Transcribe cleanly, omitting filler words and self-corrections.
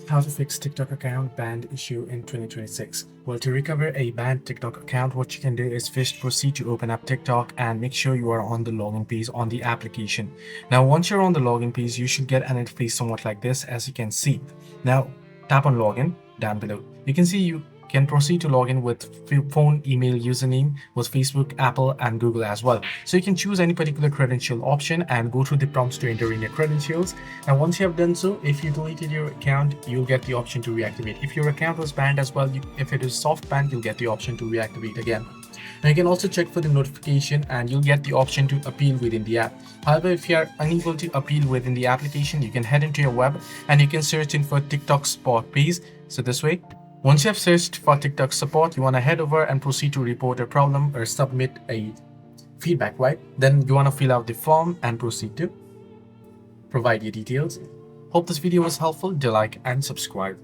How to fix TikTok account banned issue in 2026. Well, to recover a banned TikTok account, what you can do is first proceed to open up TikTok and make sure you are on the login page on the application. Now, once you're on the login page, you should get an interface somewhat like this, as you can see. Now, tap on login down below. You can see you can proceed to log in with phone, email, username with Facebook, Apple, and Google as well. So you can choose any particular credential option and go through the prompts to enter in your credentials. And once you have done so, if you deleted your account, you'll get the option to reactivate. If your account was banned as well, if it is soft banned, you'll get the option to reactivate again. Now you can also check for the notification and you'll get the option to appeal within the app. However, if you are unable to appeal within the application, you can head into your web and you can search in for TikTok support page. So this way, once you have searched for TikTok support, you want to head over and proceed to report a problem or submit a feedback, right? Then you want to fill out the form and proceed to provide your details. Hope this video was helpful. Do like and subscribe.